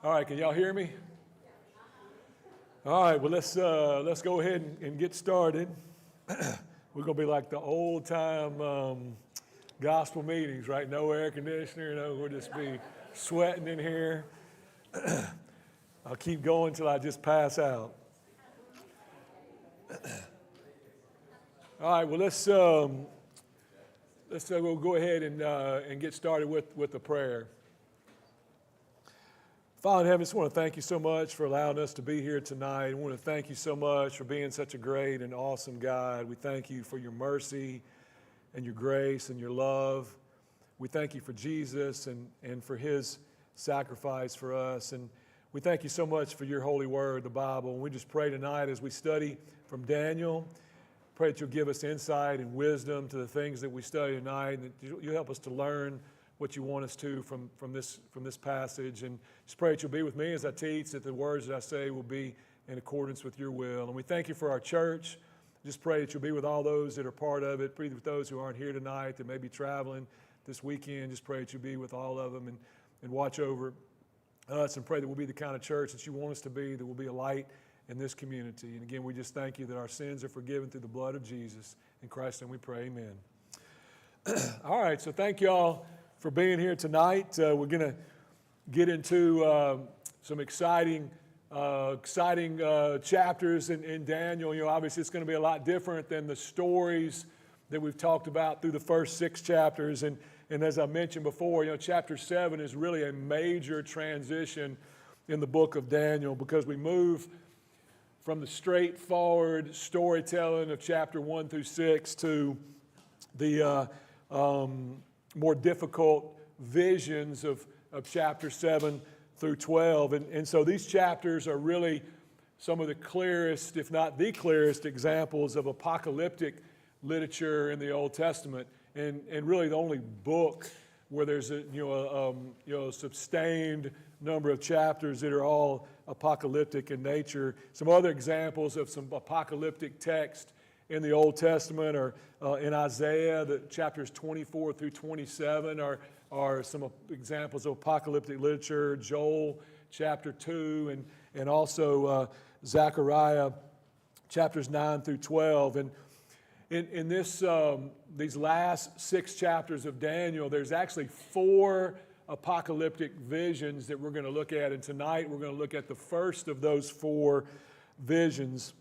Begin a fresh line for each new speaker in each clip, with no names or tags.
All right, can y'all hear me? All right, well, let's go ahead and get started. We're going to be like the old time gospel meetings, right? No air conditioner, we'll just be sweating in here. I'll keep going till I just pass out. All right, well, let's we'll go ahead and get started with the prayer. Father in heaven, I just want to thank you so much for allowing us to be here tonight. I want to thank you so much for being such a great and awesome God. We thank you for your mercy and your grace and your love. We thank you for Jesus and for his sacrifice for us. And we thank you so much for your holy word, the Bible. And we just pray tonight as we study from Daniel, pray that you'll give us insight and wisdom to the things that we study tonight, and that you'll help us to learn what you want us to from this passage. And just pray that you'll be with me as I teach, that the words that I say will be in accordance with your will. And we thank you for our church. Just pray that you'll be with all those that are part of it. Pray with those who aren't here tonight that may be traveling this weekend. Just pray that you'll be with all of them and watch over us, and pray that we'll be the kind of church that you want us to be, that will be a light in this community. And again, we just thank you that our sins are forgiven through the blood of Jesus. In Christ's name we pray, amen. All right, so thank you all for being here tonight. We're going to get into some exciting chapters in Daniel. Obviously it's going to be a lot different than the stories that we've talked about through the first 6 chapters. And as I mentioned before, chapter 7 is really a major transition in the book of Daniel, because we move from the straightforward storytelling of chapter 1 through 6 to the more difficult visions of chapter 7 through 12. And so these chapters are really some of the clearest, if not the clearest, examples of apocalyptic literature in the Old Testament, and really the only book where there's a sustained number of chapters that are all apocalyptic in nature. Some other examples of some apocalyptic text in the Old Testament are in Isaiah, the chapters 24 through 27 are some examples of apocalyptic literature. Joel chapter 2 and also Zechariah chapters 9 through 12. And in these last 6 chapters of Daniel, there's actually 4 apocalyptic visions that we're going to look at. And tonight we're going to look at the first of those 4 visions.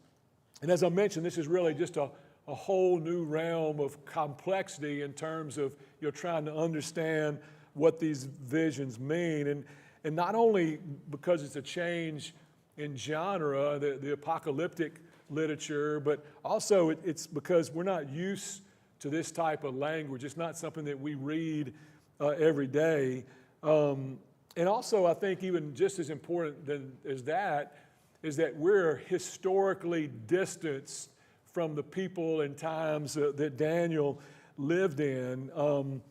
And as I mentioned, this is really just a whole new realm of complexity in terms of trying to understand what these visions mean. And not only because it's a change in genre, the apocalyptic literature, but also it's because we're not used to this type of language. It's not something that we read every day. And also, I think even just as important as that is that we're historically distanced from the people and times that Daniel lived in. And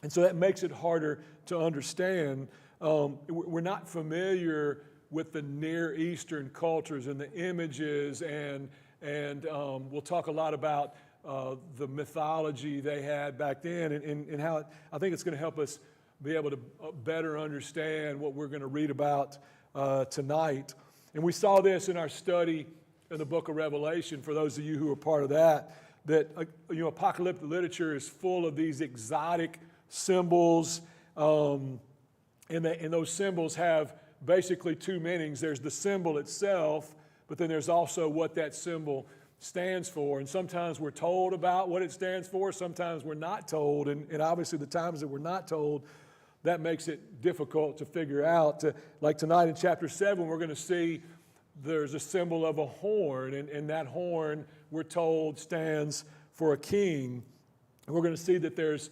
so that makes it harder to understand. We're not familiar with the Near Eastern cultures and the images, and we'll talk a lot about the mythology they had back then, and how I think it's going to help us be able to better understand what we're going to read about tonight. And we saw this in our study in the book of Revelation, for those of you who are part of that apocalyptic literature is full of these exotic symbols, and those symbols have basically 2 meanings. There's the symbol itself, but then there's also what that symbol stands for. And sometimes we're told about what it stands for, sometimes we're not told, and obviously the times that we're not told, that makes it difficult to figure out. Like tonight in chapter 7, we're going to see there's a symbol of a horn, and that horn, we're told, stands for a king. And we're going to see that there's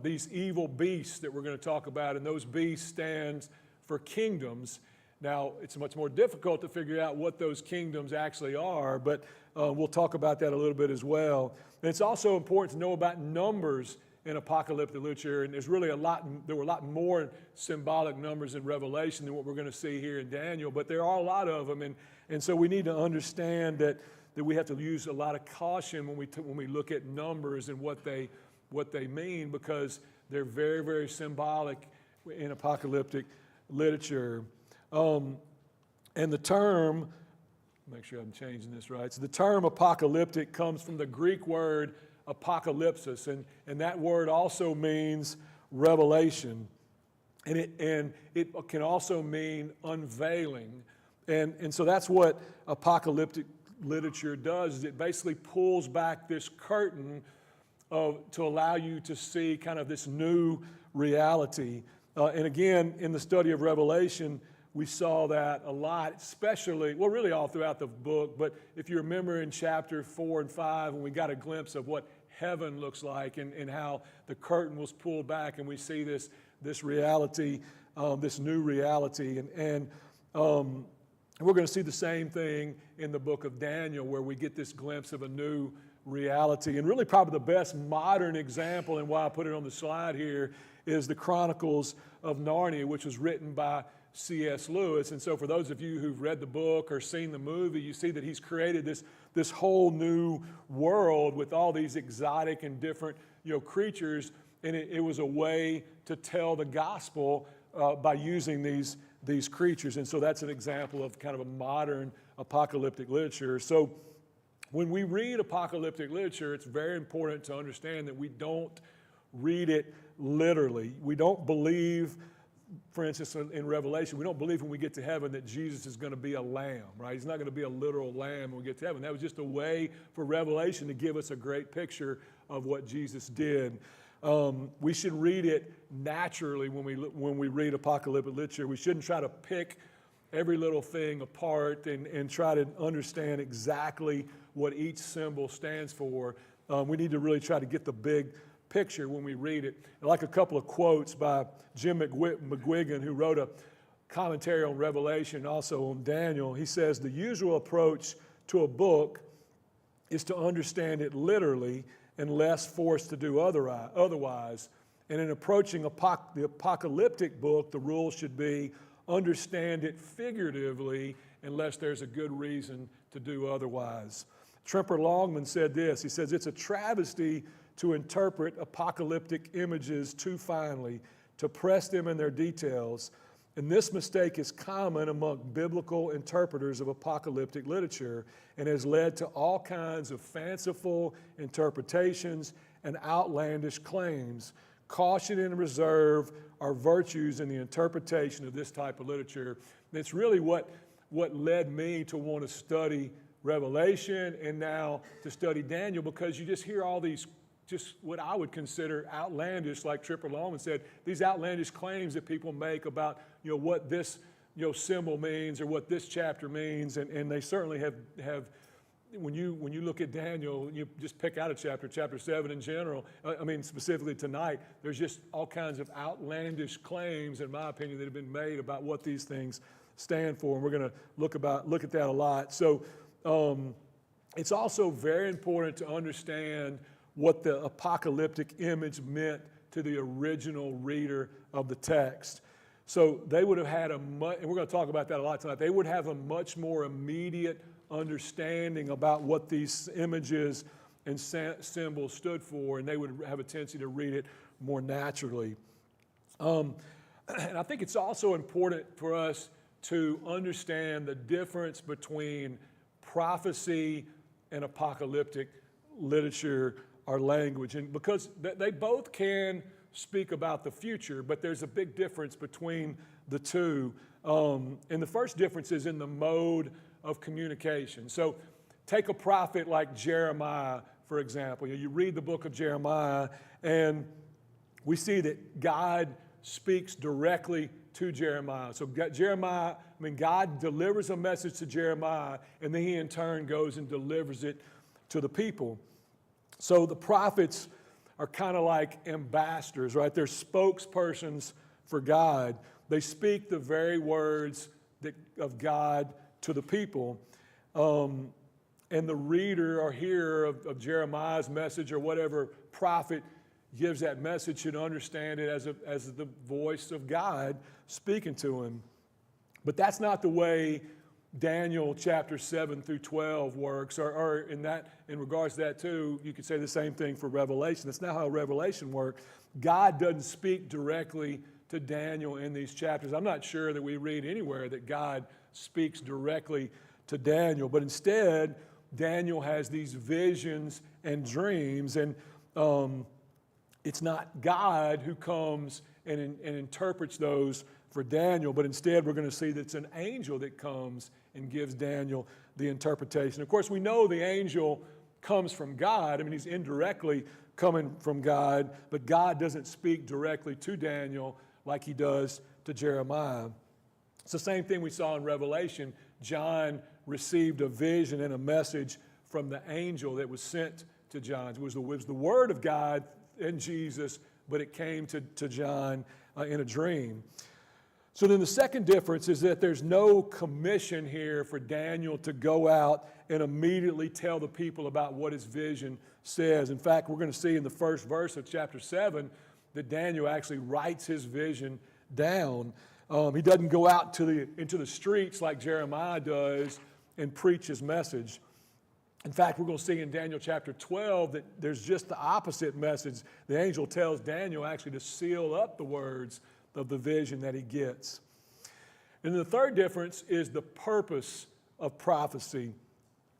these evil beasts that we're going to talk about, and those beasts stand for kingdoms. Now, it's much more difficult to figure out what those kingdoms actually are, but we'll talk about that a little bit as well. And it's also important to know about numbers in apocalyptic literature, and there were a lot more symbolic numbers in Revelation than what we're going to see here in Daniel, but there are a lot of them, and so we need to understand that we have to use a lot of caution when we look at numbers and what they mean, because they're very, very symbolic in apocalyptic literature. And the term, make sure I'm changing this right, so the term apocalyptic comes from the Greek word apocalypsis, and that word also means revelation. And it can also mean unveiling. And so that's what apocalyptic literature does, is it basically pulls back this curtain to allow you to see kind of this new reality. And again, in the study of Revelation, we saw that a lot, especially, well, really all throughout the book, but if you remember in chapter 4 and 5, when we got a glimpse of what heaven looks like and how the curtain was pulled back and we see this reality, this new reality. And we're going to see the same thing in the book of Daniel, where we get this glimpse of a new reality. And really probably the best modern example, and why I put it on the slide here, is the Chronicles of Narnia, which was written by C.S. Lewis. And so for those of you who've read the book or seen the movie, you see that he's created this whole new world with all these exotic and different creatures. And it was a way to tell the gospel by using these creatures. And so that's an example of kind of a modern apocalyptic literature. So when we read apocalyptic literature, it's very important to understand that we don't read it literally. We don't believe, for instance, in Revelation, we don't believe when we get to heaven that Jesus is going to be a lamb, right? He's not going to be a literal lamb when we get to heaven. That was just a way for Revelation to give us a great picture of what Jesus did. We should read it naturally when we read apocalyptic literature. We shouldn't try to pick every little thing apart and try to understand exactly what each symbol stands for. We need to really try to get the big picture when we read it. I like a couple of quotes by Jim McGuigan, who wrote a commentary on Revelation, also on Daniel. He says, "The usual approach to a book is to understand it literally unless forced to do otherwise. And in approaching the apocalyptic book, the rule should be understand it figuratively unless there's a good reason to do otherwise." Tremper Longman said this. He says, "It's a travesty to interpret apocalyptic images too finely, to press them in their details. And this mistake is common among biblical interpreters of apocalyptic literature and has led to all kinds of fanciful interpretations and outlandish claims. Caution and reserve are virtues in the interpretation of this type of literature." And it's really what led me to want to study Revelation and now to study Daniel, because you just hear all these just what I would consider outlandish, like Tripper Longman said, these outlandish claims that people make about what this symbol means or what this chapter means, and they certainly have when you look at Daniel, you just pick out a chapter 7 in general, I mean specifically tonight, there's just all kinds of outlandish claims, in my opinion, that have been made about what these things stand for, and we're going to look at that a lot. So it's also very important to understand what the apocalyptic image meant to the original reader of the text. So they would have had and we're going to talk about that a lot tonight, they would have a much more immediate understanding about what these images and symbols stood for, and they would have a tendency to read it more naturally. And I think it's also important for us to understand the difference between prophecy and apocalyptic literature or language, and because they both can speak about the future, but there's a big difference between the two. And the first difference is in the mode of communication. So take a prophet like Jeremiah, for example. You read the book of Jeremiah, and we see that God speaks directly to Jeremiah. So God delivers a message to Jeremiah, and then he in turn goes and delivers it to the people. So the prophets are kind of like ambassadors, right? They're spokespersons for God. They speak the very words of God to the people. And the reader or hearer of Jeremiah's message or whatever prophet gives that message should understand it as the voice of God speaking to him. But that's not the way Daniel chapter 7 through 12 works, or in regards to that too, you could say the same thing for Revelation. That's not how Revelation works. God doesn't speak directly to Daniel in these chapters. I'm not sure that we read anywhere that God speaks directly to Daniel, but instead, Daniel has these visions and dreams, and it's not God who comes and interprets those for Daniel, but instead we're going to see that it's an angel that comes and gives Daniel the interpretation. Of course, we know the angel comes from God. I mean, he's indirectly coming from God, but God doesn't speak directly to Daniel like he does to Jeremiah. It's the same thing we saw in Revelation. John received a vision and a message from the angel that was sent to John. It was the word of God and Jesus, but it came to John in a dream. So then the second difference is that there's no commission here for Daniel to go out and immediately tell the people about what his vision says. In fact, we're going to see in the first verse of chapter 7 that Daniel actually writes his vision down. He doesn't go out into the streets like Jeremiah does and preach his message. In fact, we're going to see in Daniel chapter 12 that there's just the opposite message. The angel tells Daniel actually to seal up the words of the vision that he gets. And the third difference is the purpose of prophecy.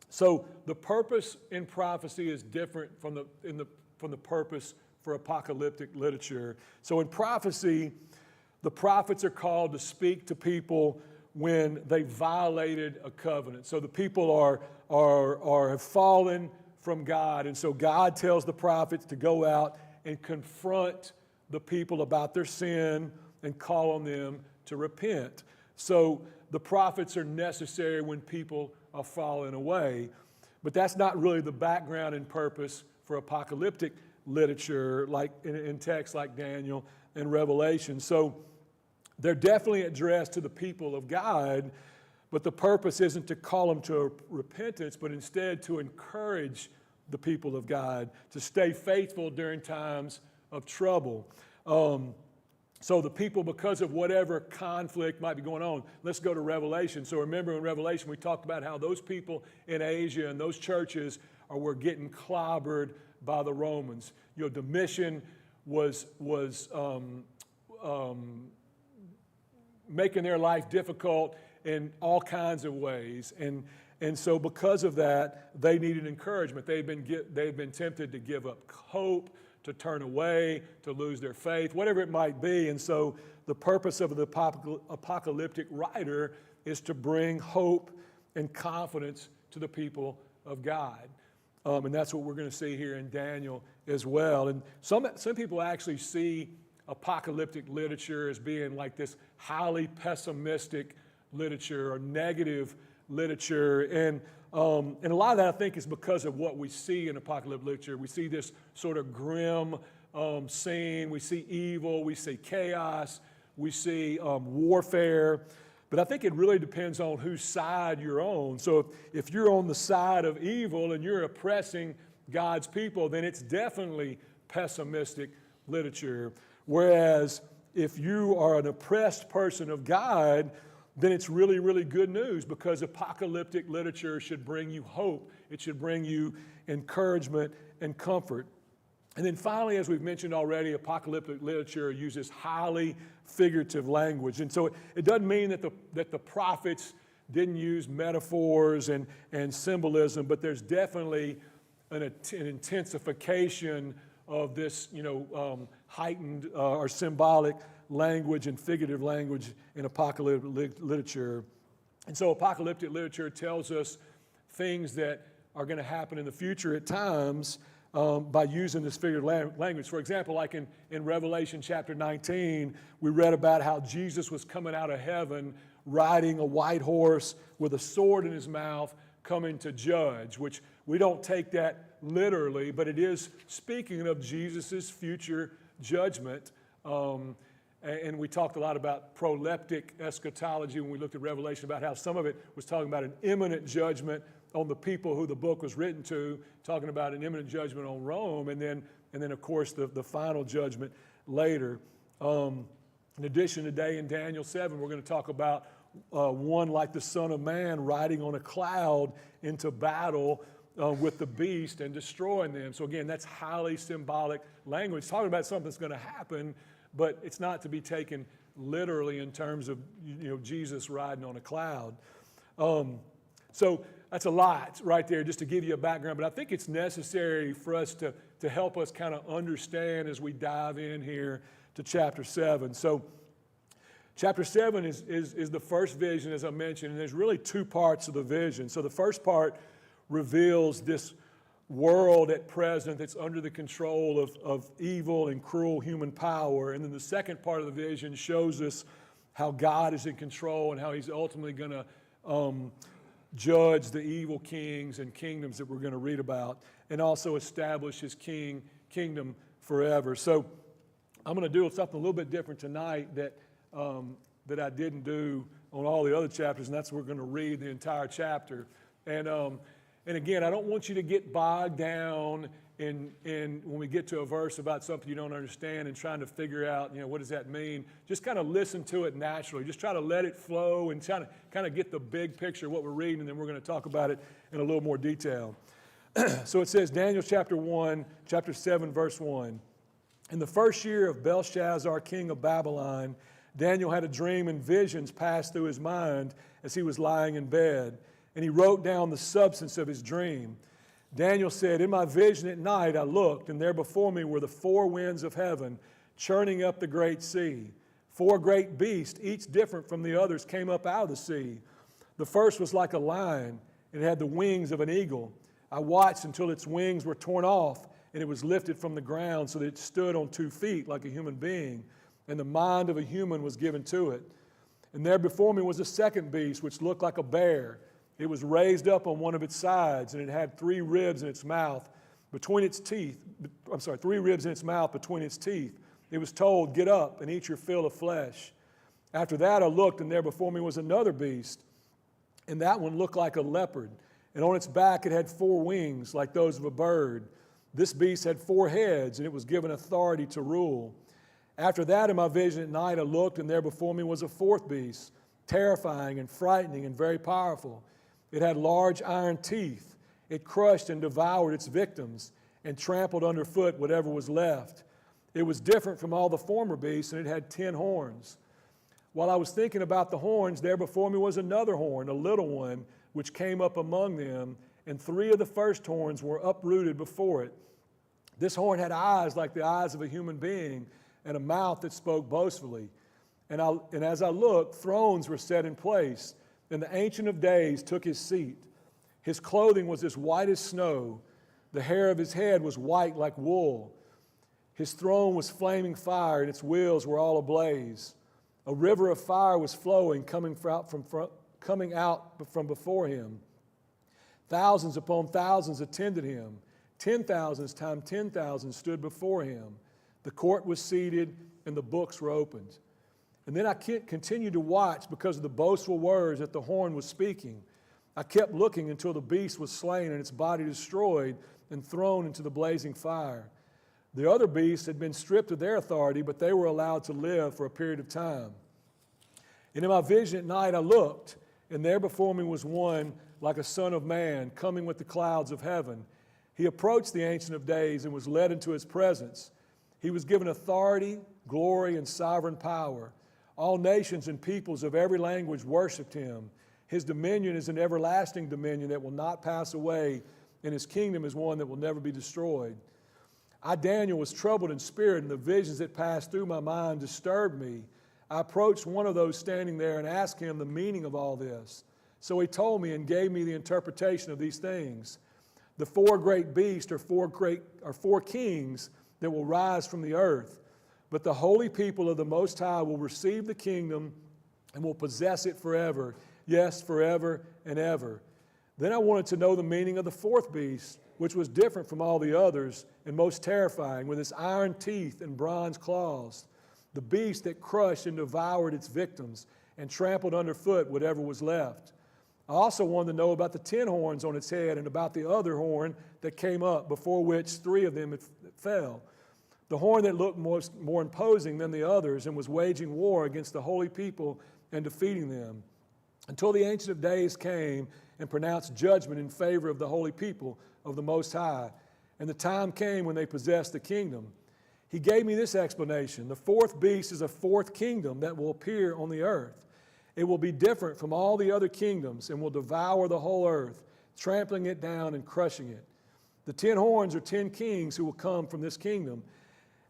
So the purpose in prophecy is different from the purpose for apocalyptic literature. So in prophecy, the prophets are called to speak to people when they violated a covenant. So the people have fallen from God, and so God tells the prophets to go out and confront the people about their sin and call on them to repent. So the prophets are necessary when people are falling away, but that's not really the background and purpose for apocalyptic literature, like in texts like Daniel and Revelation. So they're definitely addressed to the people of God, but the purpose isn't to call them to repentance, but instead to encourage the people of God to stay faithful during times of trouble. So the people, because of whatever conflict might be going on, let's go to Revelation. So remember in Revelation we talked about how those people in Asia and those churches were getting clobbered by the Romans. You know, Domitian was making their life difficult in all kinds of ways. And so because of that, they needed encouragement. They've been tempted to give up hope, to turn away, to lose their faith, whatever it might be. And so the purpose of the apocalyptic writer is to bring hope and confidence to the people of God. And that's what we're going to see here in Daniel as well. And some people actually see apocalyptic literature as being like this highly pessimistic literature or negative literature. And a lot of that, I think, is because of what we see in apocalyptic literature. We see this sort of grim scene. We see evil. We see chaos. We see warfare. But I think it really depends on whose side you're on. So if you're on the side of evil and you're oppressing God's people, then it's definitely pessimistic literature. Whereas if you are an oppressed person of God, then it's really, really good news, because apocalyptic literature should bring you hope. It should bring you encouragement and comfort. And then finally, as we've mentioned already, apocalyptic literature uses highly figurative language. And so it doesn't mean that the prophets didn't use metaphors and symbolism, but there's definitely an intensification of this, heightened or symbolic language and figurative language in apocalyptic literature. And so apocalyptic literature tells us things that are going to happen in the future at times by using this figurative language. For example, like in Revelation chapter 19, we read about how Jesus was coming out of heaven riding a white horse with a sword in his mouth, coming to judge, which we don't take that literally, but it is speaking of Jesus' future judgment. And we talked a lot about proleptic eschatology when we looked at Revelation, about how some of it was talking about an imminent judgment on the people who the book was written to, talking about an imminent judgment on Rome, and then of course the final judgment later. In addition, today in Daniel 7, we're going to talk about one like the Son of Man riding on a cloud into battle with the beast and destroying them. So again, that's highly symbolic language, talking about something that's going to happen but it's not to be taken literally in terms of, Jesus riding on a cloud. So that's a lot right there just to give you a background, but I think it's necessary for us to help us kind of understand as we dive in here to chapter 7. So chapter 7 is the first vision, as I mentioned, and there's really two parts of the vision. So the first part reveals this world at present that's under the control of evil and cruel human power. And then the second part of the vision shows us how God is in control and how he's ultimately going to judge the evil kings and kingdoms that we're going to read about, and also establish his kingdom forever. So I'm going to do something a little bit different tonight that I didn't do on all the other chapters, and that's we're going to read the entire chapter. And again, I don't want you to get bogged down in when we get to a verse about something you don't understand and trying to figure out, what does that mean? Just kind of listen to it naturally. Just try to let it flow and kind of get the big picture of what we're reading, and then we're going to talk about it in a little more detail. So it says, Daniel chapter 7, verse 1. In the first year of Belshazzar, king of Babylon, Daniel had a dream, and visions passed through his mind as he was lying in bed. And he wrote down the substance of his dream. Daniel said, in my vision at night I looked, and there before me were the four winds of heaven, churning up the great sea. Four great beasts, each different from the others, came up out of the sea. The first was like a lion, and it had the wings of an eagle. I watched until its wings were torn off, and it was lifted from the ground so that it stood on 2 feet like a human being, and the mind of a human was given to it. And there before me was a second beast, which looked like a bear. It was raised up on one of its sides, and it had 3 ribs in its mouth between its teeth. 3 ribs in its mouth between its teeth. It was told, get up and eat your fill of flesh. After that I looked, and there before me was another beast, and that one looked like a leopard. And on its back it had 4 wings, like those of a bird. This beast had 4 heads, and it was given authority to rule. After that in my vision at night I looked, and there before me was a 4th beast, terrifying and frightening and very powerful. It had large iron teeth. It crushed and devoured its victims and trampled underfoot whatever was left. It was different from all the former beasts, and it had 10 horns. While I was thinking about the horns, there before me was another horn, a little one, which came up among them, and 3 of the first horns were uprooted before it. This horn had eyes like the eyes of a human being, and a mouth that spoke boastfully. And as I looked, thrones were set in place, and the Ancient of Days took his seat. His clothing was as white as snow. The hair of his head was white like wool. His throne was flaming fire, and its wheels were all ablaze. A river of fire was flowing, coming out from before him. Thousands upon thousands attended him. 10,000s times 10,000 stood before him. The court was seated, and the books were opened. And then I continued to watch because of the boastful words that the horn was speaking. I kept looking until the beast was slain and its body destroyed and thrown into the blazing fire. The other beasts had been stripped of their authority, but they were allowed to live for a period of time. And in my vision at night I looked, and there before me was one like a son of man coming with the clouds of heaven. He approached the Ancient of Days and was led into his presence. He was given authority, glory, and sovereign power. All nations and peoples of every language worshiped him. His dominion is an everlasting dominion that will not pass away, and his kingdom is one that will never be destroyed. I, Daniel, was troubled in spirit, and the visions that passed through my mind disturbed me. I approached one of those standing there and asked him the meaning of all this. So he told me and gave me the interpretation of these things. The 4 great beasts are 4 kings that will rise from the earth. But the holy people of the Most High will receive the kingdom and will possess it forever. Yes, forever and ever. Then I wanted to know the meaning of the 4th beast, which was different from all the others and most terrifying, with its iron teeth and bronze claws. The beast that crushed and devoured its victims and trampled underfoot whatever was left. I also wanted to know about the 10 horns on its head and about the other horn that came up, before which 3 of them fell. The horn that looked more imposing than the others and was waging war against the holy people and defeating them, until the Ancient of Days came and pronounced judgment in favor of the holy people of the Most High. And the time came when they possessed the kingdom. He gave me this explanation. The fourth beast is a fourth kingdom that will appear on the earth. It will be different from all the other kingdoms and will devour the whole earth, trampling it down and crushing it. The 10 horns are 10 kings who will come from this kingdom.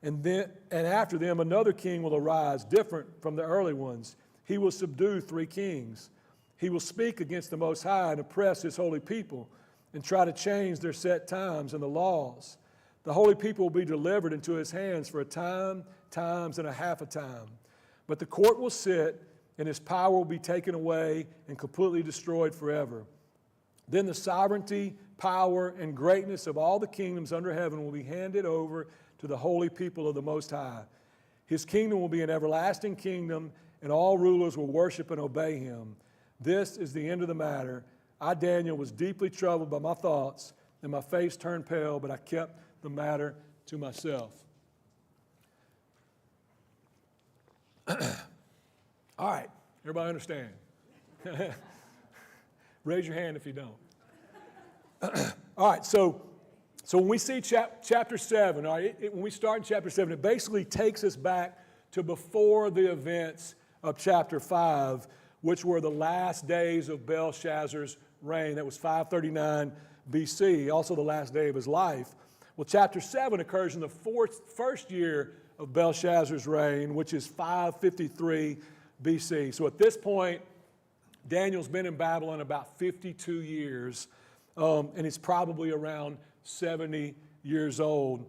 And after them another king will arise, different from the early ones. He will subdue 3 kings. He will speak against the Most High and oppress his holy people and try to change their set times and the laws. The holy people will be delivered into his hands for a time, times, and a half a time. But the court will sit, and his power will be taken away and completely destroyed forever. Then the sovereignty, power, and greatness of all the kingdoms under heaven will be handed over to the holy people of the Most High. His kingdom will be an everlasting kingdom, and all rulers will worship and obey him. This is the end of the matter. I, Daniel, was deeply troubled by my thoughts, and my face turned pale, but I kept the matter to myself. All right, everybody understand? Raise your hand if you don't. All right, so when we see chapter 7, all right, when we start in chapter 7, it basically takes us back to before the events of chapter 5, which were the last days of Belshazzar's reign. That was 539 BC, also the last day of his life. Well, chapter 7 occurs in the first year of Belshazzar's reign, which is 553 BC. So at this point, Daniel's been in Babylon about 52 years, and he's probably around 70 years old.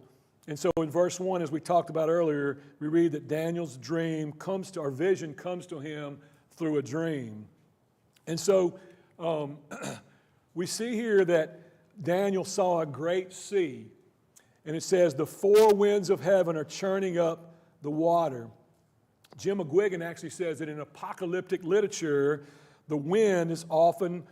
And so in verse 1, as we talked about earlier, we read that Daniel's vision comes to him through a dream. And so we see here that Daniel saw a great sea. And it says, the 4 winds of heaven are churning up the water. Jim McGuigan actually says that in apocalyptic literature, the wind is often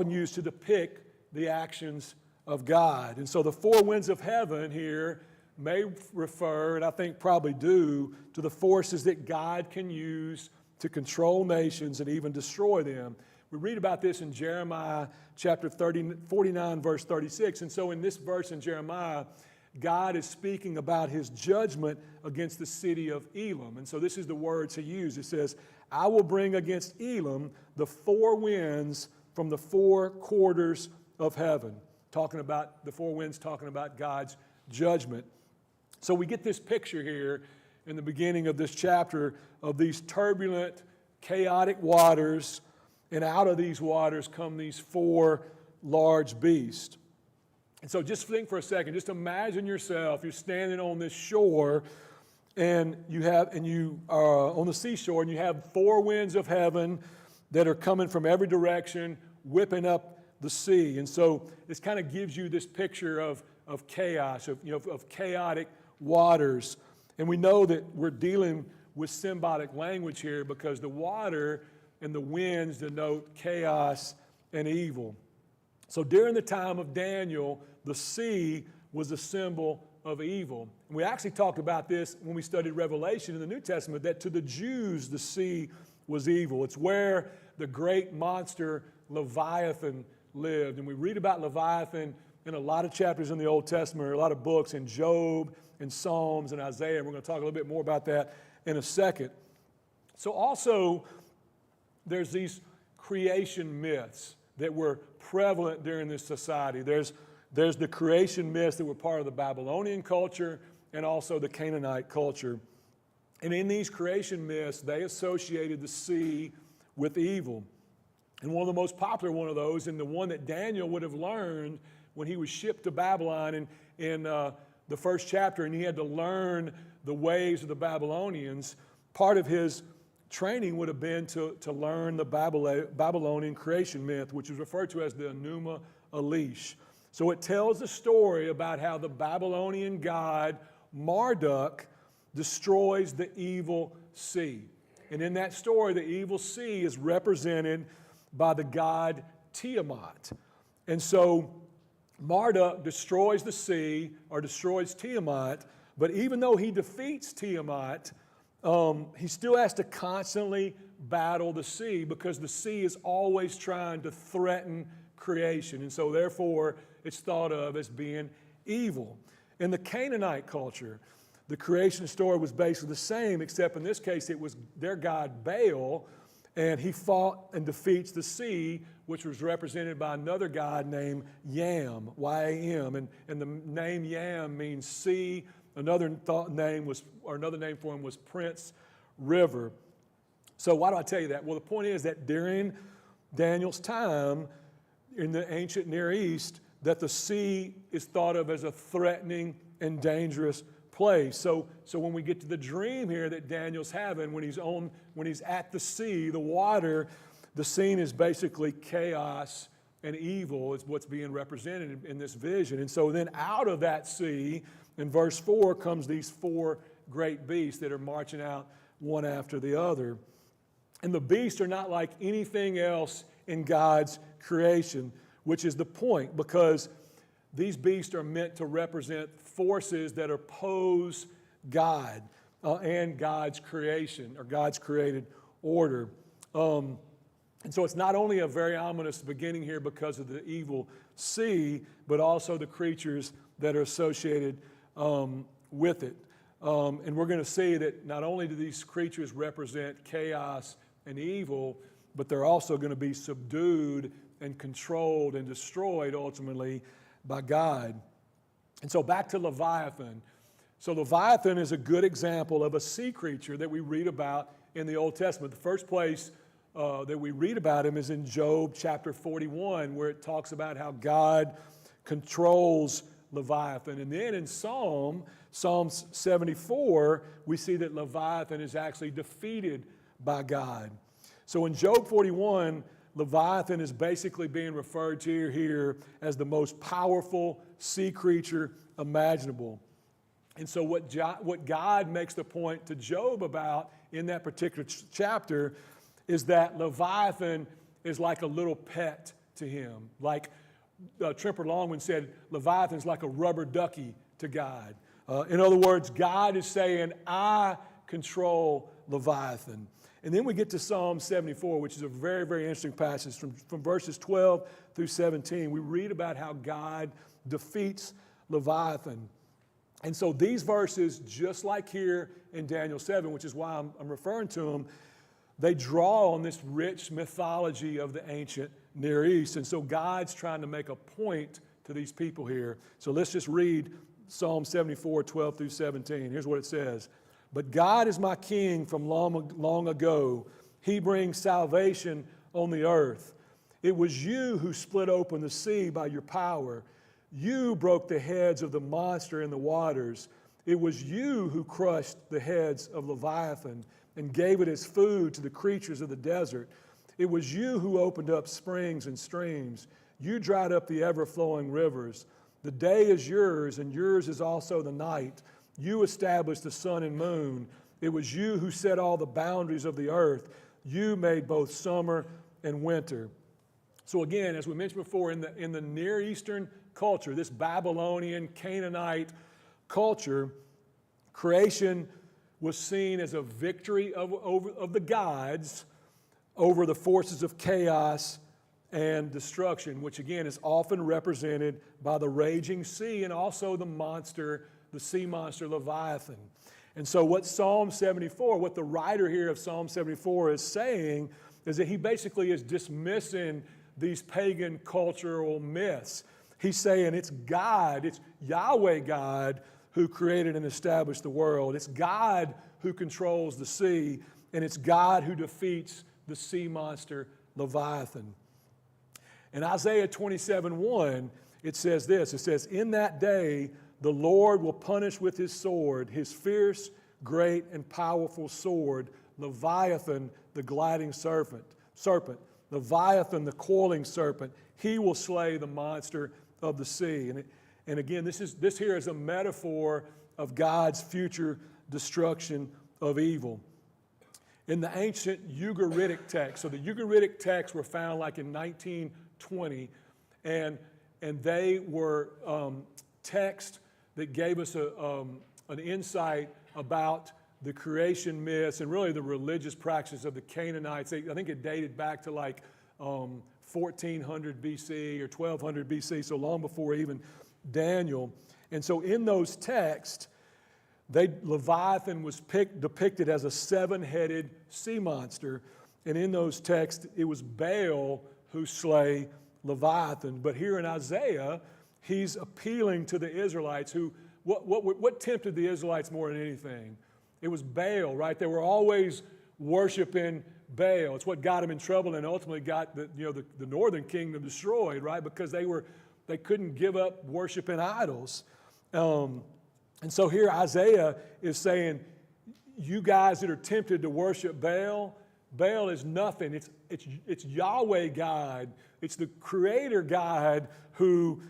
used to depict the actions of God. And so the 4 winds of heaven here may refer, and I think probably do, to the forces that God can use to control nations and even destroy them. We read about this in Jeremiah chapter 49, verse 36. And so in this verse in Jeremiah, God is speaking about his judgment against the city of Elam. And so this is the words he used. It says, I will bring against Elam the 4 winds from the 4 quarters of heaven. Talking about the 4 winds, talking about God's judgment. So we get this picture here in the beginning of this chapter of these turbulent, chaotic waters, and out of these waters come these 4 large beasts. And so just think for a second, just imagine yourself, you're standing on this shore, and you are on the seashore, and you have 4 winds of heaven that are coming from every direction, whipping up the sea. And so this kind of gives you this picture of chaos, of chaotic waters. And we know that we're dealing with symbolic language here because the water and the winds denote chaos and evil. So during the time of Daniel, the sea was a symbol of evil. And we actually talked about this when we studied Revelation in the New Testament, that to the Jews, the sea was evil. It's where the great monster Leviathan lived. And we read about Leviathan in a lot of chapters in the Old Testament, or a lot of books in Job and Psalms and Isaiah. We're going to talk a little bit more about that in a second. So also, there's these creation myths that were prevalent during this society. There's the creation myths that were part of the Babylonian culture and also the Canaanite culture. And in these creation myths, they associated the sea with evil. And one of the most popular one of those, and the one that Daniel would have learned when he was shipped to Babylon in the first chapter, and he had to learn the ways of the Babylonians, part of his training would have been to learn the Babylonian creation myth, which is referred to as the Enuma Elish. So it tells the story about how the Babylonian god Marduk destroys the evil sea. And in that story, the evil sea is represented by the god Tiamat. And so Marduk destroys the sea, or destroys Tiamat, but even though he defeats Tiamat, he still has to constantly battle the sea because the sea is always trying to threaten creation. And so therefore, it's thought of as being evil. In the Canaanite culture, The creation story was basically the same, except in this case it was their god Baal, and he fought and defeats the sea, which was represented by another god named Yam, Y-A-M. And the name Yam means sea. Another name for him was Prince River. So why do I tell you that? Well, the point is that during Daniel's time in the ancient Near East, that the sea is thought of as a threatening and dangerous place. So when we get to the dream here that Daniel's having, when he's at the sea, the water, the scene is basically chaos and evil is what's being represented in this vision. And so then out of that sea, in verse 4, comes these four great beasts that are marching out one after the other. And the beasts are not like anything else in God's creation, which is the point, because these beasts are meant to represent forces that oppose God and God's creation or God's created order. And so it's not only a very ominous beginning here because of the evil sea, but also the creatures that are associated with it. And we're going to see that not only do these creatures represent chaos and evil, but they're also going to be subdued and controlled and destroyed ultimately by God. And so back to Leviathan. So Leviathan is a good example of a sea creature that we read about in the Old Testament. The first place that we read about him is in Job chapter 41, where it talks about how God controls Leviathan. And then in Psalms 74, we see that Leviathan is actually defeated by God. So in Job 41, Leviathan is basically being referred to here as the most powerful sea creature imaginable. And so what God makes the point to Job about in that particular chapter is that Leviathan is like a little pet to him. Like Tremper Longman said, Leviathan's like a rubber ducky to God. In other words, God is saying, I control Leviathan. And then we get to Psalm 74, which is a very, very interesting passage from verses 12 through 17. We read about how God defeats Leviathan. And so these verses, just like here in Daniel 7, which is why I'm referring to them, they draw on this rich mythology of the ancient Near East. And so God's trying to make a point to these people here. So let's just read Psalm 74, 12 through 17. Here's what it says. But God is my king from long ago. He brings salvation on the earth. It was you who split open the sea by your power. You broke the heads of the monster in the waters. It was you who crushed the heads of Leviathan and gave it as food to the creatures of the desert. It was you who opened up springs and streams. You dried up the ever-flowing rivers. The day is yours, and yours is also the night. You established the sun and moon. It was you who set all the boundaries of the earth. You made both summer and winter. So again, as we mentioned before, in the Near Eastern culture, this Babylonian, Canaanite culture, creation was seen as a victory of the gods over the forces of chaos and destruction, which again is often represented by the raging sea and also the sea monster Leviathan. And so what the writer here of Psalm 74 is saying is that he basically is dismissing these pagan cultural myths. He's saying it's God, it's Yahweh God who created and established the world. It's God who controls the sea, and it's God who defeats the sea monster Leviathan. In Isaiah 27:1, it says this. It says, in that day, the Lord will punish with his sword, his fierce, great, and powerful sword, Leviathan, the gliding serpent, Leviathan, the coiling serpent. He will slay the monster of the sea. And again, this here is a metaphor of God's future destruction of evil. In the ancient Ugaritic text, so the Ugaritic texts were found like in 1920, and they were texts that gave us an insight about the creation myths and really the religious practices of the Canaanites. I think it dated back to like 1400 BC or 1200 BC, so long before even Daniel. And so in those texts, Leviathan was depicted as a seven-headed sea monster, and in those texts, it was Baal who slay Leviathan. But here in Isaiah, he's appealing to the Israelites who, what tempted the Israelites more than anything? It was Baal, right? They were always worshiping Baal. It's what got them in trouble and ultimately got the northern kingdom destroyed, right? Because they couldn't give up worshiping idols. And so here Isaiah is saying, you guys that are tempted to worship Baal, Baal is nothing. It's Yahweh God. It's the Creator God who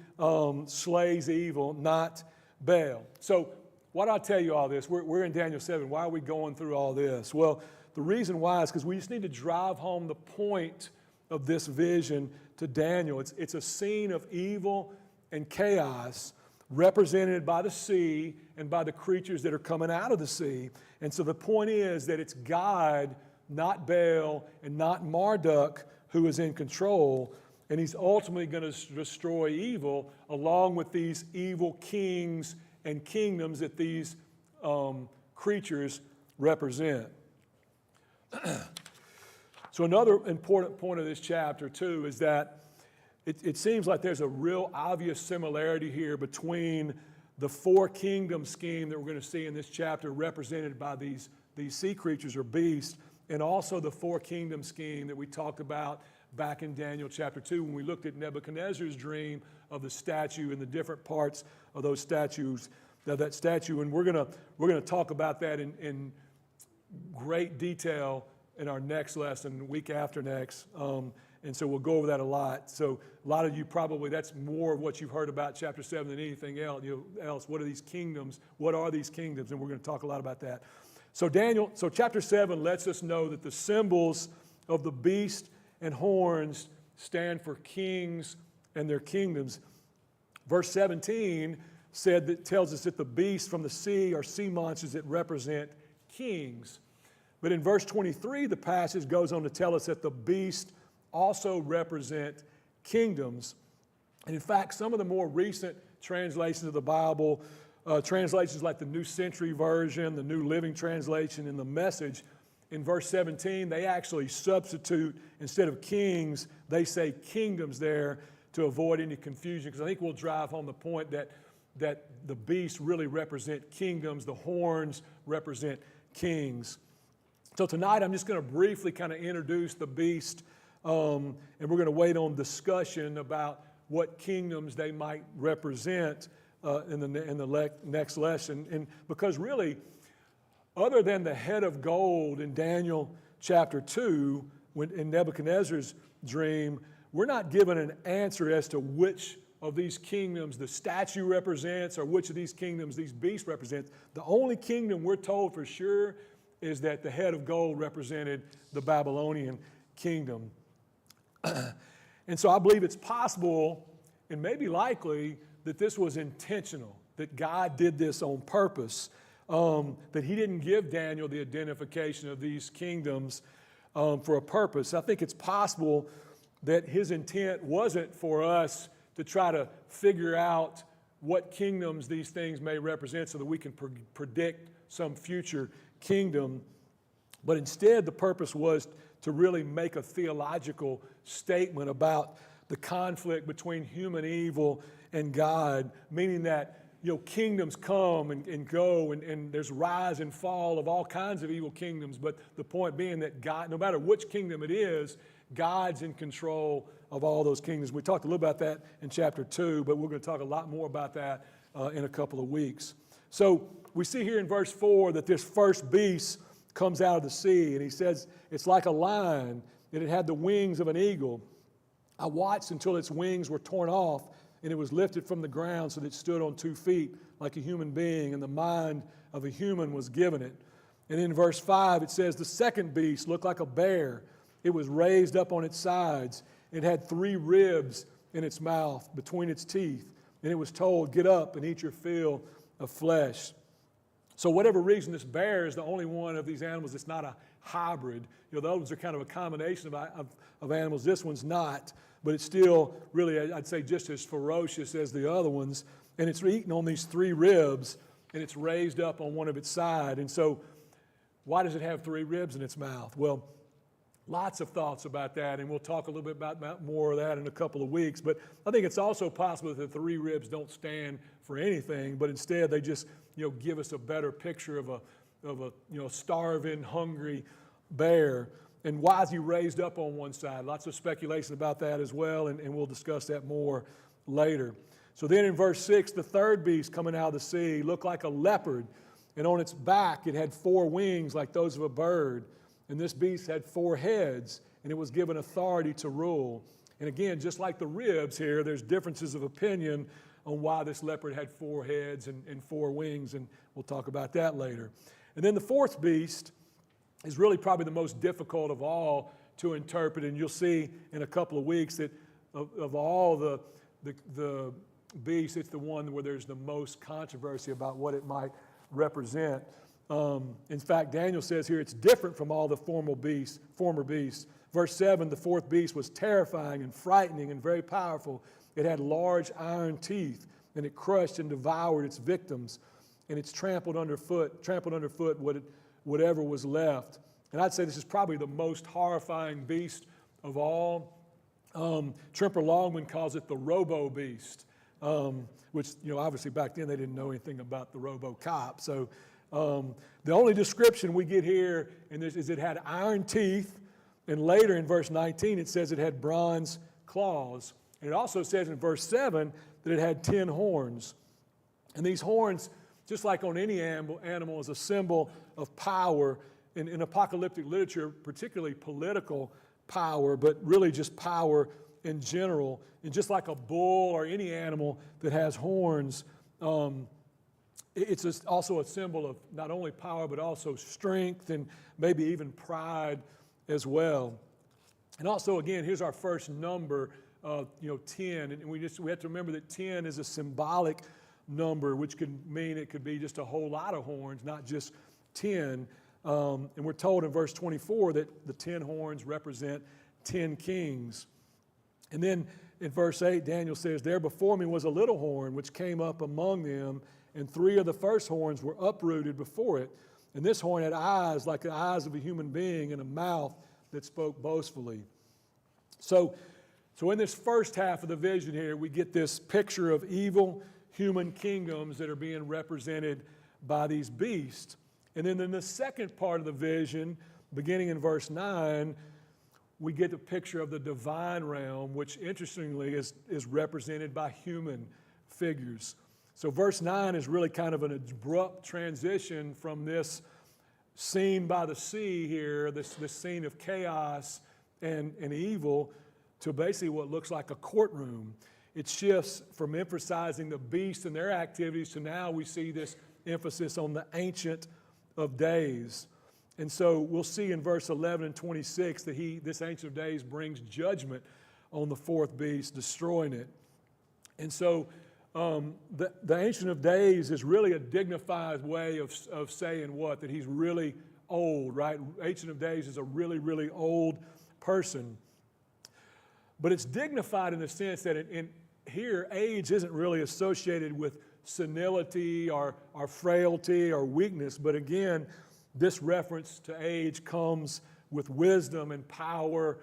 slays evil, not Baal. So why do I tell you all this? We're in Daniel 7. Why are we going through all this? Well, the reason why is because we just need to drive home the point of this vision to Daniel. It's a scene of evil and chaos represented by the sea and by the creatures that are coming out of the sea. And so the point is that it's God, not Baal and not Marduk, who is in control. And he's ultimately going to destroy evil along with these evil kings and kingdoms that these creatures represent. So another important point of this chapter, too, is that it seems like there's a real obvious similarity here between the four kingdom scheme that we're going to see in this chapter represented by these sea creatures or beasts, and also the four kingdom scheme that we talked about back in Daniel chapter 2 when we looked at Nebuchadnezzar's dream of the statue and the different parts of those statues, that statue. And we're going to talk about that in great detail in our next lesson, week after next. And so we'll go over that a lot. So a lot of you probably, that's more of what you've heard about chapter 7 than anything else. What are these kingdoms? What are these kingdoms? And we're going to talk a lot about that. So chapter 7 lets us know that the symbols of the beast and horns stand for kings and their kingdoms. Verse 17 tells us that the beasts from the sea are sea monsters that represent kings. But in verse 23, the passage goes on to tell us that the beast also represent kingdoms. And in fact, some of the more recent translations of the Bible, translations like the New Century Version, the New Living Translation, and the Message, in verse 17, they actually substitute, instead of kings, they say kingdoms there to avoid any confusion, because I think we'll drive home the point that the beasts really represent kingdoms, the horns represent kings. So tonight I'm just going to briefly kind of introduce the beast, and we're going to wait on discussion about what kingdoms they might represent in the next lesson. And because really, other than the head of gold in Daniel chapter 2, in Nebuchadnezzar's dream, we're not given an answer as to which of these kingdoms the statue represents or which of these kingdoms these beasts represent. The only kingdom we're told for sure is that the head of gold represented the Babylonian kingdom. And so I believe it's possible and maybe likely that this was intentional, that God did this on purpose, that he didn't give Daniel the identification of these kingdoms for a purpose. I think it's possible that his intent wasn't for us to try to figure out what kingdoms these things may represent so that we can predict some future kingdom, but instead the purpose was to really make a theological statement about the conflict between human evil and God, meaning that kingdoms come and go, and there's rise and fall of all kinds of evil kingdoms, but the point being that God, no matter which kingdom it is, God's in control of all those kingdoms. We talked a little about that in chapter 2, but we're going to talk a lot more about that in a couple of weeks. So we see here in verse 4 that this first beast comes out of the sea, and he says it's like a lion, and it had the wings of an eagle. I watched until its wings were torn off, and it was lifted from the ground so that it stood on 2 feet like a human being, and the mind of a human was given it. And in verse 5 it says the second beast looked like a bear. It was raised up on its sides. It had 3 ribs in its mouth between its teeth, and it was told, "Get up and eat your fill of flesh." So whatever reason, this bear is the only one of these animals that's not a hybrid. The others are kind of a combination of animals. This one's not, but it's still really, I'd say, just as ferocious as the other ones. And it's eating on these 3 ribs. and it's raised up on one of its side. And so why does it have 3 ribs in its mouth? Well, lots of thoughts about that, and we'll talk a little bit about more of that in a couple of weeks. But I think it's also possible that the 3 ribs don't stand for anything, but instead they just give us a better picture of a starving, hungry bear. And why is he raised up on one side? Lots of speculation about that as well, and we'll discuss that more later. So then in verse 6, the third beast coming out of the sea looked like a leopard, and on its back it had 4 wings like those of a bird. And this beast had 4 heads, and it was given authority to rule. And again, just like the ribs here, there's differences of opinion on why this leopard had 4 heads and 4 wings, and we'll talk about that later. And then the fourth beast is really probably the most difficult of all to interpret, and you'll see in a couple of weeks that of all the beasts, it's the one where there's the most controversy about what it might represent. In fact, Daniel says here it's different from all the former beasts. Verse 7, the fourth beast was terrifying and frightening and very powerful. It had large iron teeth, and it crushed and devoured its victims, and it's trampled underfoot whatever was left. And I'd say this is probably the most horrifying beast of all. Tremper Longman calls it the robo-beast, which, obviously back then they didn't know anything about the robo-cop. So the only description we get here in this is it had iron teeth, and later in verse 19 it says it had bronze claws. And it also says in verse 7 that it had 10 horns. And these horns, just like on any animal, is a symbol of power in apocalyptic literature, particularly political power, but really just power in general. And just like a bull or any animal that has horns, it's also a symbol of not only power, but also strength and maybe even pride as well. And also, again, here's our first number, 10. And we have to remember that 10 is a symbolic number, which could mean it could be just a whole lot of horns, not just 10. And we're told in verse 24 that the 10 horns represent 10 kings. And then in verse 8, Daniel says, there before me was a little horn which came up among them, and 3 of the first horns were uprooted before it. And this horn had eyes like the eyes of a human being and a mouth that spoke boastfully. So in this first half of the vision here, we get this picture of evil human kingdoms that are being represented by these beasts. And then in the second part of the vision, beginning in verse 9, we get the picture of the divine realm, which interestingly is represented by human figures. So verse 9 is really kind of an abrupt transition from this scene by the sea here, this scene of chaos and evil, to basically what looks like a courtroom. It shifts from emphasizing the beasts and their activities to now we see this emphasis on the Ancient of Days. And so we'll see in verse 11 and 26 that this Ancient of Days brings judgment on the fourth beast, destroying it. And so the Ancient of Days is really a dignified way of saying what? That he's really old, right? Ancient of Days is a really, really old person. But it's dignified in the sense that in here, age isn't really associated with senility or frailty or weakness. But again, this reference to age comes with wisdom and power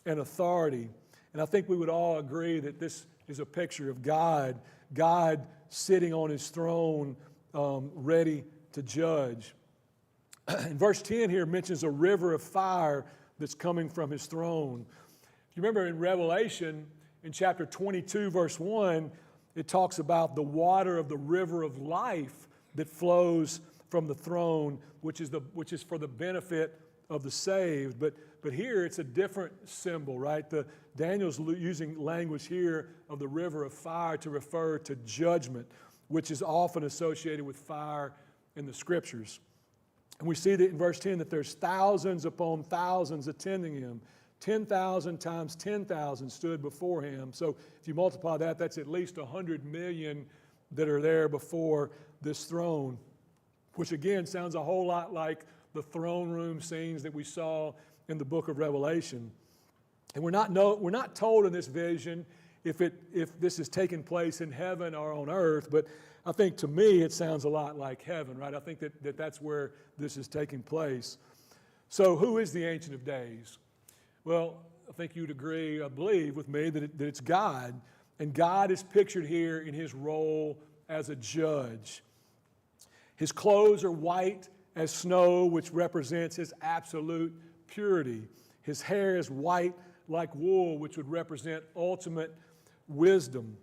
and authority. And I think we would all agree that this is a picture of God sitting on his throne, ready to judge. And verse 10 here mentions a river of fire that's coming from his throne. If you remember in Revelation, in chapter 22, verse 1, it talks about the water of the river of life that flows from the throne, which is for the benefit of the saved. But here it's a different symbol, right? Daniel's using language here of the river of fire to refer to judgment, which is often associated with fire in the scriptures. And we see that in verse 10 that there's thousands upon thousands attending him. 10,000 times 10,000 stood before him. So if you multiply that, that's at least 100 million that are there before this throne, which again sounds a whole lot like the throne room scenes that we saw in the book of Revelation. And we're not told in this vision if this is taking place in heaven or on earth, but I think to me it sounds a lot like heaven, right? I think that's where this is taking place. So who is the Ancient of Days? Well, I think you'd agree, I believe, with me that it's God. And God is pictured here in his role as a judge. His clothes are white as snow, which represents his absolute purity. His hair is white like wool, which would represent ultimate wisdom.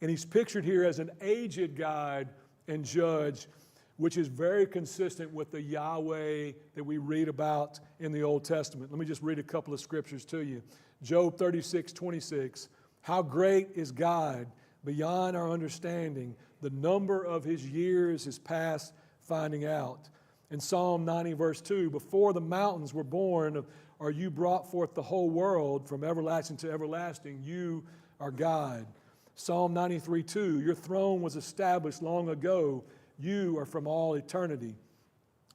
And he's pictured here as an aged God and judge, which is very consistent with the Yahweh that we read about in the Old Testament. Let me just read a couple of scriptures to you. Job 36:26. How great is God beyond our understanding. The number of his years is past finding out. In Psalm 90 verse 2, before the mountains were born, or you brought forth the whole world from everlasting to everlasting, you are God. Psalm 93:2, your throne was established long ago. You are from all eternity.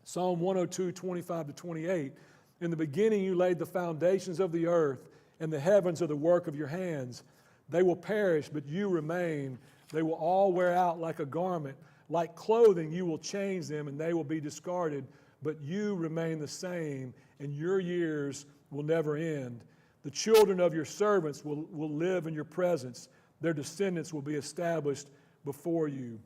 Psalm 102:25-28, in the beginning you laid the foundations of the earth, and the heavens are the work of your hands. They will perish, but you remain. They will all wear out like a garment. Like clothing, you will change them, and they will be discarded. But you remain the same, and your years will never end. The children of your servants will live in your presence. Their descendants will be established before you.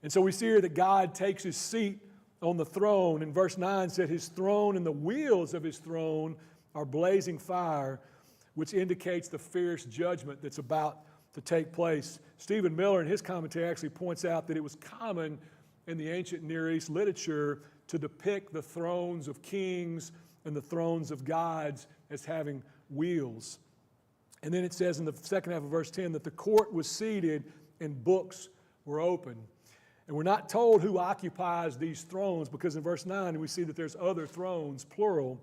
And so we see here that God takes his seat on the throne. In verse 9 said his throne and the wheels of his throne are blazing fire, which indicates the fierce judgment that's about to take place. Stephen Miller in his commentary actually points out that it was common in the ancient Near East literature to depict the thrones of kings and the thrones of gods as having wheels. And then it says in the second half of verse 10 that the court was seated and books were open. And we're not told who occupies these thrones, because in verse 9 we see that there's other thrones, plural.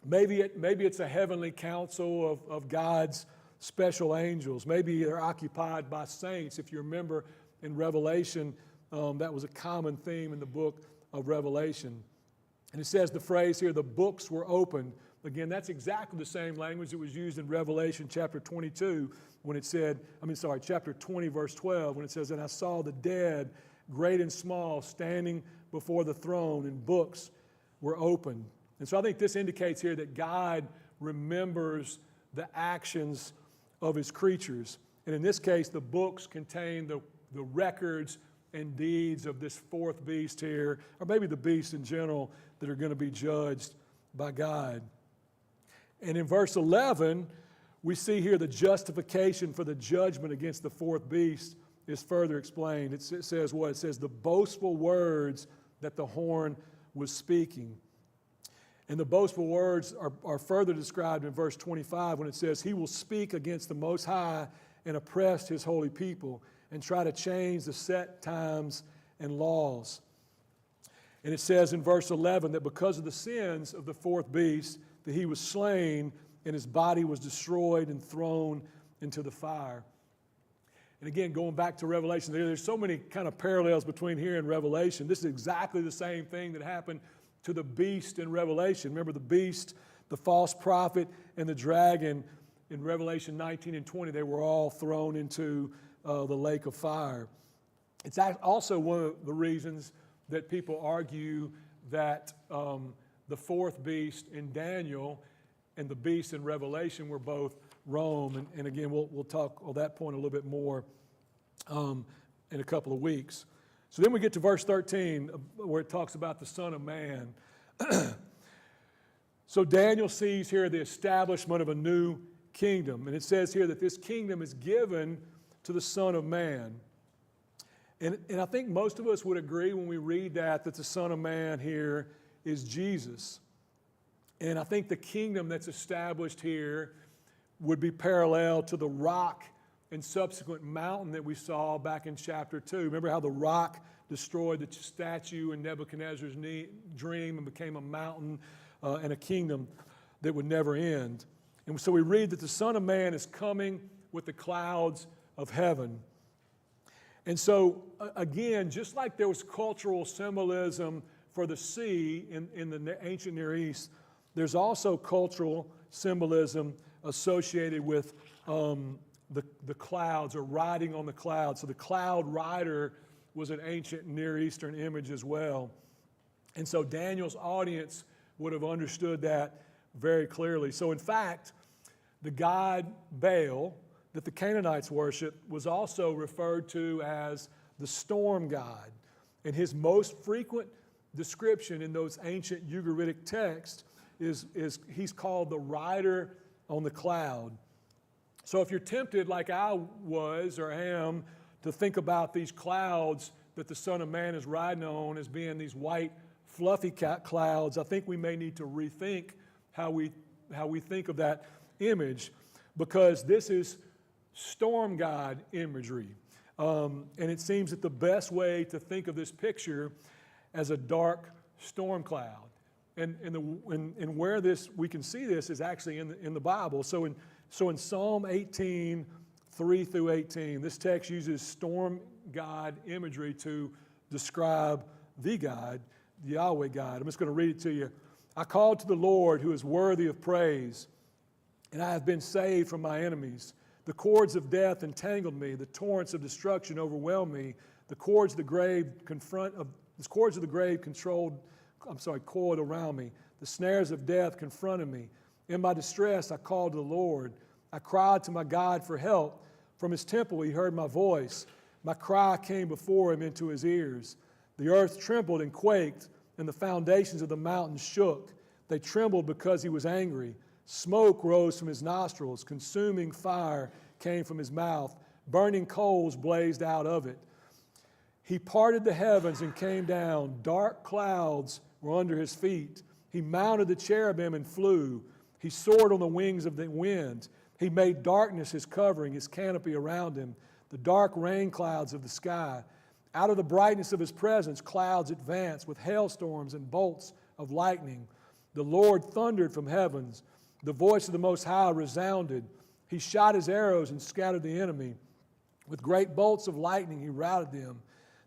Maybe it's a heavenly council of God's special angels. Maybe they're occupied by saints. If you remember in Revelation, that was a common theme in the book of Revelation. And it says the phrase here, the books were opened. Again, that's exactly the same language that was used in Revelation chapter 22 when it said, chapter 20 verse 12, when it says, and I saw the dead, great and small, standing before the throne, and books were opened. And so I think this indicates here that God remembers the actions of his creatures. And in this case, the books contain the records and deeds of this fourth beast here, or maybe the beasts in general that are going to be judged by God. And in verse 11, we see here the justification for the judgment against the fourth beast is further explained. It says what? It says the boastful words that the horn was speaking. And the boastful words are further described in verse 25 when it says, he will speak against the Most High and oppress his holy people and try to change the set times and laws. And it says in verse 11 that because of the sins of the fourth beast, that he was slain and his body was destroyed and thrown into the fire. And again, going back to Revelation, there's so many kind of parallels between here and Revelation. This is exactly the same thing that happened to the beast in Revelation. Remember the beast, the false prophet, and the dragon in Revelation 19 and 20, they were all thrown into the lake of fire. It's also one of the reasons that people argue that the fourth beast in Daniel and the beast in Revelation were both Rome. And again, we'll talk on that point a little bit more in a couple of weeks. So then we get to verse 13 where it talks about the Son of Man. So Daniel sees here the establishment of a new kingdom. And it says here that this kingdom is given to the Son of Man. And I think most of us would agree when we read that the Son of Man here is Jesus. And I think the kingdom that's established here would be parallel to the rock and subsequent mountain that we saw back in chapter 2. Remember how the rock destroyed the statue in Nebuchadnezzar's dream and became a mountain and a kingdom that would never end. And so we read that the Son of Man is coming with the clouds of heaven. And so, again, just like there was cultural symbolism for the sea in the ancient Near East, there's also cultural symbolism associated with the clouds or riding on the clouds. So the cloud rider was an ancient Near Eastern image as well. And so Daniel's audience would have understood that very clearly. So in fact, the god Baal that the Canaanites worshiped was also referred to as the storm god. And his most frequent description in those ancient Ugaritic texts is he's called the rider on the cloud. So if you're tempted, like I was or am, to think about these clouds that the Son of Man is riding on as being these white, fluffy clouds, I think we may need to rethink how we think of that image, because this is storm god imagery. And it seems that the best way to think of this picture as a dark storm cloud. And where we can see this is actually in the Bible. So in Psalm 18, 3 through 18, this text uses storm god imagery to describe the God, the Yahweh God. I'm just going to read it to you. I called to the Lord who is worthy of praise, and I have been saved from my enemies. The cords of death entangled me. The torrents of destruction overwhelmed me. The cords of the grave coiled around me. The snares of death confronted me. In my distress, I called to the Lord. I cried to my God for help. From his temple, he heard my voice. My cry came before him into his ears. The earth trembled and quaked, and the foundations of the mountains shook. They trembled because he was angry. Smoke rose from his nostrils. Consuming fire came from his mouth. Burning coals blazed out of it. He parted the heavens and came down. Dark clouds were under his feet. He mounted the cherubim and flew. He soared on the wings of the wind. He made darkness his covering, his canopy around him, the dark rain clouds of the sky. Out of the brightness of his presence, clouds advanced with hailstorms and bolts of lightning. The Lord thundered from heavens. The voice of the Most High resounded. He shot his arrows and scattered the enemy. With great bolts of lightning, he routed them.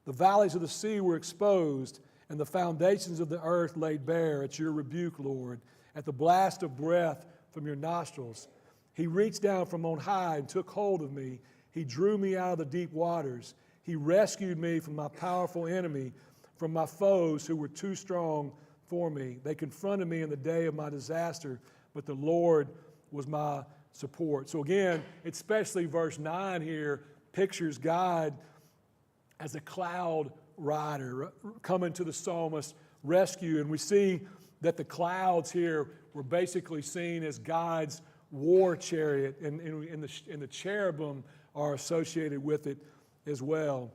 The valleys of the sea were exposed, and the foundations of the earth laid bare at your rebuke, Lord, at the blast of breath from your nostrils. He reached down from on high and took hold of me. He drew me out of the deep waters. He rescued me from my powerful enemy, from my foes who were too strong for me. They confronted me in the day of my disaster, but the Lord was my support. So again, especially verse 9 here pictures God as a cloud rider coming to the psalmist's rescue. And we see that the clouds here were basically seen as God's war chariot, and the cherubim are associated with it as well.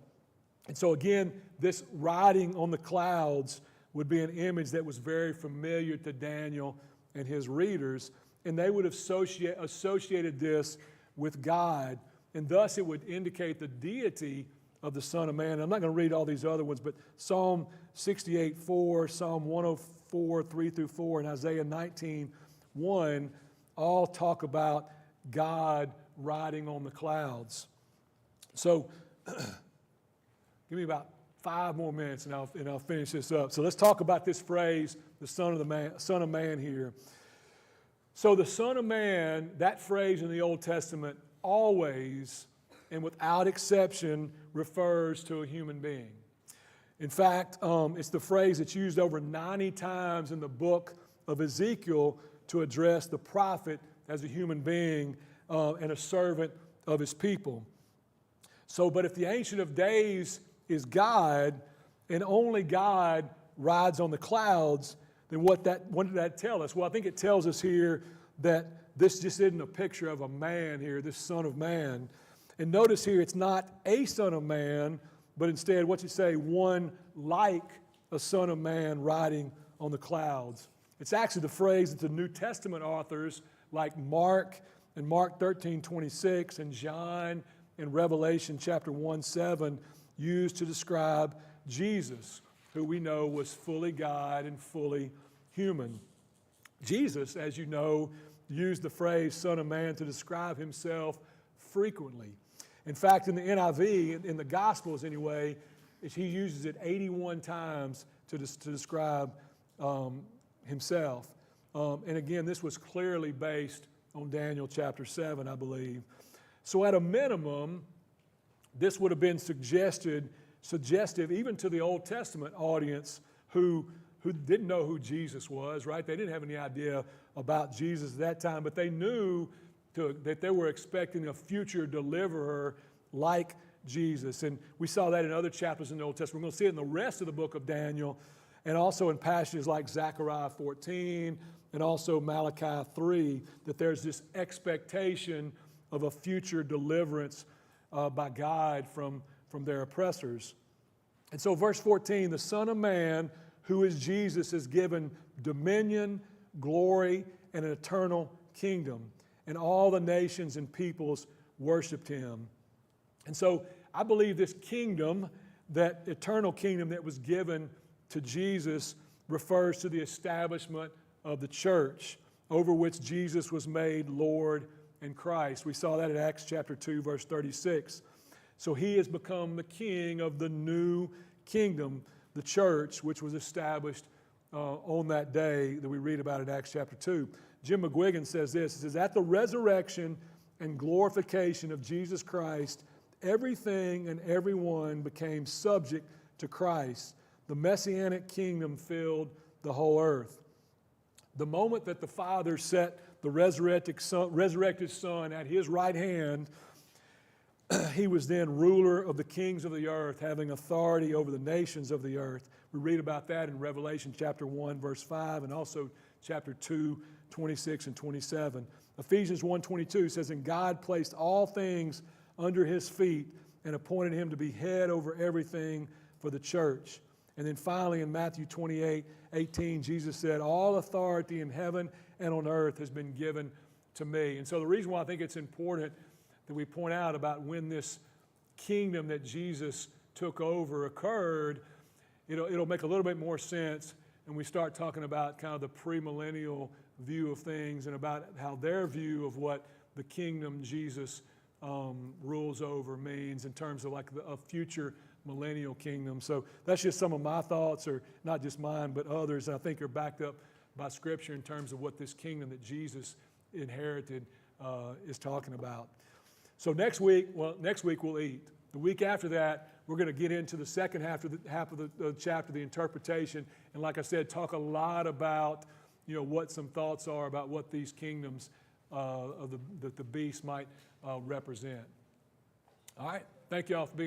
And so again, this riding on the clouds would be an image that was very familiar to Daniel and his readers, and they would have associated this with God, and thus it would indicate the deity of the Son of Man. I'm not going to read all these other ones, but Psalm 68:4, Psalm 104, 3 through 4, and Isaiah 19:1 all talk about God riding on the clouds. So give me about 5 more minutes and I'll finish this up. So let's talk about this phrase, the Son of Man here. So the Son of Man, that phrase in the Old Testament always and without exception refers to a human being. In fact, it's the phrase that's used over 90 times in the book of Ezekiel to address the prophet as a human being and a servant of his people. So, but if the Ancient of Days is God and only God rides on the clouds, then what did that tell us? Well, I think it tells us here that this just isn't a picture of a man here, this Son of Man. And notice here, it's not a Son of Man, but instead, what's it say? One like a Son of Man riding on the clouds. It's actually the phrase that the New Testament authors like Mark and Mark 13:26 and John in Revelation chapter 1:7 used to describe Jesus, who we know was fully God and fully human. Jesus, as you know, used the phrase Son of Man to describe himself frequently. In fact, in the NIV, in the Gospels anyway, he uses it 81 times to describe himself. And again, this was clearly based on Daniel chapter 7, I believe. So at a minimum, this would have been suggestive even to the Old Testament audience who didn't know who Jesus was, right? They didn't have any idea about Jesus at that time, but they knew that they were expecting a future deliverer like Jesus. And we saw that in other chapters in the Old Testament. We're going to see it in the rest of the book of Daniel, and also in passages like Zechariah 14 and also Malachi 3, that there's this expectation of a future deliverance by God from their oppressors. And so verse 14, the Son of Man, who is Jesus, is given dominion, glory, and an eternal kingdom. And all the nations and peoples worshiped him. And so I believe this kingdom, that eternal kingdom that was given to Jesus, refers to the establishment of the church, over which Jesus was made Lord and Christ. We saw that in Acts chapter 2, verse 36. So he has become the king of the new kingdom, the church, which was established on that day that we read about in Acts chapter 2. Jim McGuigan says this, he says, at the resurrection and glorification of Jesus Christ, everything and everyone became subject to Christ. The Messianic kingdom filled the whole earth. The moment that the Father set the resurrected Son at his right hand, he was then ruler of the kings of the earth, having authority over the nations of the earth. We read about that in Revelation chapter 1, verse 5, and also chapter 2, 26 and 27. Ephesians 1:22 says, and God placed all things under his feet and appointed him to be head over everything for the church. And then finally in Matthew 28:18, Jesus said, all authority in heaven and on earth has been given to me. And so the reason why I think it's important that we point out about when this kingdom that Jesus took over occurred, it'll make a little bit more sense when we start talking about kind of the premillennial view of things and about how their view of what the kingdom Jesus rules over means in terms of like a future millennial kingdom. So that's just some of my thoughts, or not just mine, but others, I think are backed up by Scripture in terms of what this kingdom that Jesus inherited is talking about. So next week we'll eat. The week after that, we're going to get into the second half of the chapter, the interpretation, and like I said, talk a lot about what some thoughts are about what these kingdoms of the beast might represent. All right, thank you all for being